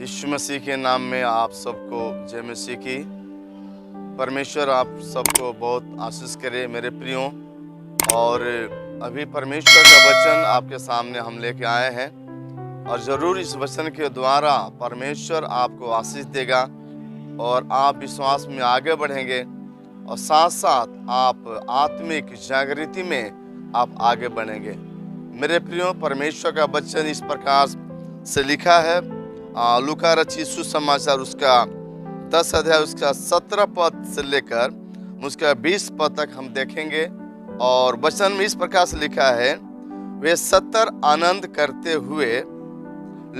यीशु मसीह के नाम में आप सबको जय मसीह की। परमेश्वर आप सबको बहुत आशीष करे मेरे प्रियो। और अभी परमेश्वर का वचन आपके सामने हम लेके आए हैं और ज़रूर इस वचन के द्वारा परमेश्वर आपको आशीष देगा और आप विश्वास में आगे बढ़ेंगे और साथ साथ आप आत्मिक जागृति में आप आगे बढ़ेंगे। मेरे प्रियो, परमेश्वर का वचन इस प्रकार से लिखा है। लूका रचित सुसमाचार उसका 10 अध्याय उसका 17 पद से लेकर उसका 20 पद तक हम देखेंगे। और वचन में इस प्रकार से लिखा है, वे 70 आनंद करते हुए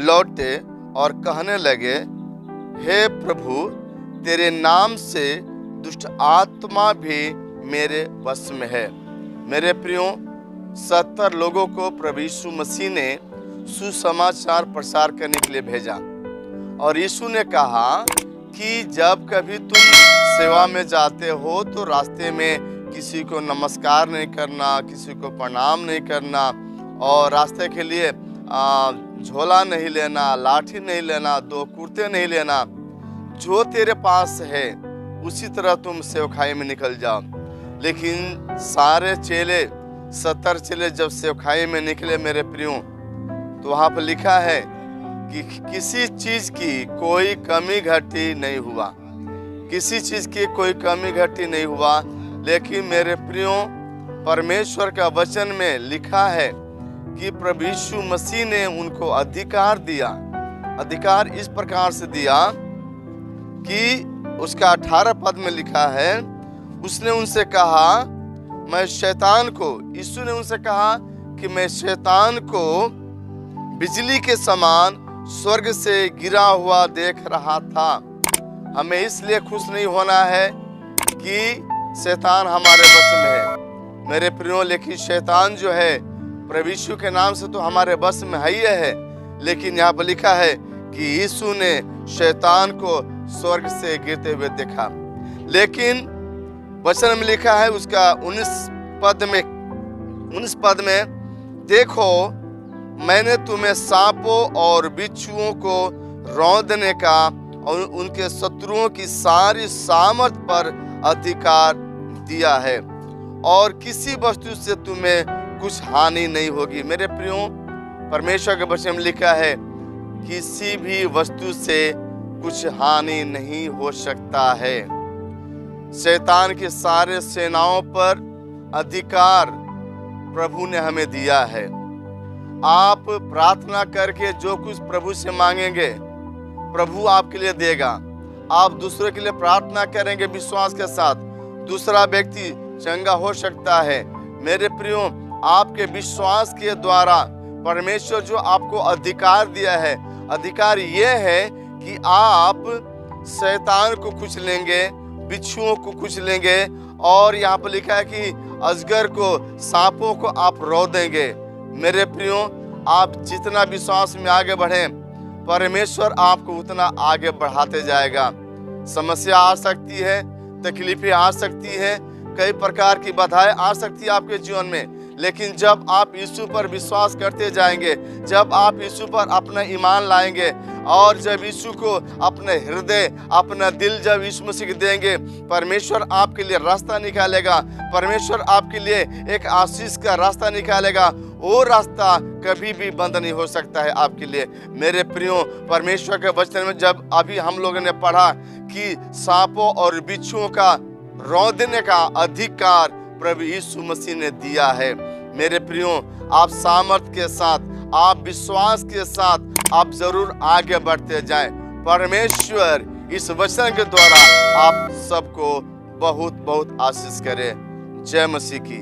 लौटे और कहने लगे, हे प्रभु, तेरे नाम से दुष्ट आत्मा भी मेरे वश में है। मेरे प्रियो, 70 लोगों को प्रभु यीशु मसीह ने सुसमाचार प्रसार करने के लिए भेजा और यीशु ने कहा कि जब कभी तुम सेवा में जाते हो तो रास्ते में किसी को नमस्कार नहीं करना, किसी को प्रणाम नहीं करना और रास्ते के लिए झोला नहीं लेना, लाठी नहीं लेना, 2 कुर्ते नहीं लेना। जो तेरे पास है उसी तरह तुम सेवखाई में निकल जाओ। लेकिन सारे चेले 70 चेले जब सेवखाई में निकले मेरे प्रियो, तो वहाँ पर लिखा है कि किसी चीज की कोई कमी घटी नहीं हुआ, किसी चीज की कोई कमी घटी नहीं हुआ। लेकिन मेरे प्रियो, परमेश्वर का वचन में लिखा है कि प्रभु यीशु मसीह ने उनको अधिकार दिया। अधिकार इस प्रकार से दिया कि उसका 18 पद में लिखा है, उसने उनसे कहा, मैं शैतान को, यीशु ने उनसे कहा कि मैं शैतान को बिजली के समान स्वर्ग से गिरा हुआ देख रहा था। हमें इसलिए खुश नहीं होना है कि शैतान हमारे बस में है मेरे प्रियो। लेकिन शैतान जो है प्रभु यीशु के नाम से तो हमारे बस में ही है। लेकिन यहाँ पर लिखा है कि यीशु ने शैतान को स्वर्ग से गिरते हुए देखा। लेकिन वचन में लिखा है उसका 19 पद में, देखो मैंने तुम्हें सांपों और बिच्छुओं को रौंदने का और उनके शत्रुओं की सारी सामर्थ पर अधिकार दिया है और किसी वस्तु से तुम्हें कुछ हानि नहीं होगी। मेरे प्रियो, परमेश्वर के वचन में लिखा है किसी भी वस्तु से कुछ हानि नहीं हो सकता है। शैतान की सारे सेनाओं पर अधिकार प्रभु ने हमें दिया है। आप प्रार्थना करके जो कुछ प्रभु से मांगेंगे प्रभु आपके लिए देगा। आप दूसरे के लिए प्रार्थना करेंगे विश्वास के साथ, दूसरा व्यक्ति चंगा हो सकता है। मेरे प्रियो, आपके विश्वास के द्वारा परमेश्वर जो आपको अधिकार दिया है, अधिकार यह है कि आप शैतान को कुछ लेंगे, बिच्छुओं को कुछ लेंगे और यहाँ पर लिखा है कि अजगर को, सांपों को आप रौंदेंगे। मेरे प्रियो, आप जितना विश्वास में आगे बढ़ें परमेश्वर आपको उतना आगे बढ़ाते जाएगा। समस्या आ सकती है, तकलीफें आ सकती है, कई प्रकार की बाधाएं आ सकती है आपके जीवन में। लेकिन जब आप यीशु पर विश्वास करते जाएंगे, जब आप यीशु पर अपना ईमान लाएंगे और जब यीशु को अपने हृदय, अपना दिल जब यीशु मसीह को देंगे, परमेश्वर आपके लिए रास्ता निकालेगा। परमेश्वर आपके लिए एक आशीष का रास्ता निकालेगा। वो रास्ता कभी भी बंद नहीं हो सकता है आपके लिए। मेरे प्रियो, परमेश्वर के वचन में जब अभी हम लोगों ने पढ़ा कि सांपों और बिच्छुओं का रौंदने का अधिकार प्रभु यीशु मसीह ने दिया है। मेरे प्रियो, आप सामर्थ के साथ, आप विश्वास के साथ आप जरूर आगे बढ़ते जाएं। परमेश्वर इस वचन के द्वारा आप सबको बहुत बहुत आशीष करे। जय मसीह की।